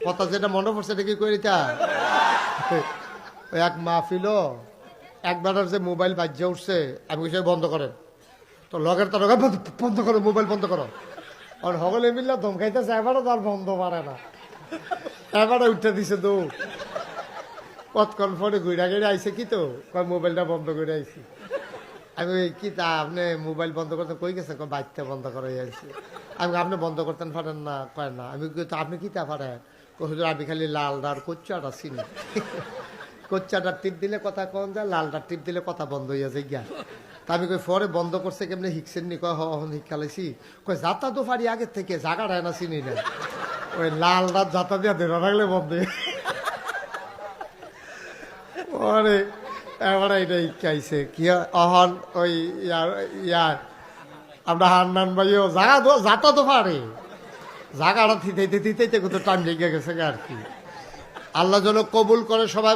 কথা যেটা মনে পড়ছে এটা কি করিতা ওই এক মাহফিল একবার যে মোবাইল বাজ্যে উঠছে আমি কিছু বন্ধ করেন তো লগের তো বন্ধ করো মোবাইল বন্ধ করো আর সকলে মিললে ধমকাইতেছে এবারও তার বন্ধ পারে না এবারে উঠে দিছে তো কতক্ষণ পরে ঘুরা ঘুরে আইসে কি তো কয় মোবাইলটা বন্ধ করে আইসি আমি কি তা আপনি মোবাইল বন্ধ করতে কই গেছেন বাচ্চা বন্ধ করে আইসি আমি আপনি বন্ধ করতেন পারেন না কয় না আমি আপনি কি তা পারেন আমি খালি লাল আর কোচ্চাটা চিনি কোচ্চাটার টিপ দিলে কথা কম যায় লালটার টিপ দিলে কথা বন্ধ হইয়া যায় গিয়া তা আমি কই পরে বন্ধ করছে কেমনি শিখছেন নি কয় হন শিক্ষালাইছি কয় যাতা তো পারি আগের থেকে জায়গাটা না চিনি না ওই লাল রাত যাতা দিয়া ধরে রাখলে বন্ধ পরে এবারে এটা শিখাইছে কি অহন ওই ইয়ার আমরা হান্নান ভাইও জায়গা তো যাতা তো পারে জায়গাটা থিতাইতে থিতাইতে কত টান লেগে গেছে আর কি আল্লাহ যেন কবুল করে সবাই।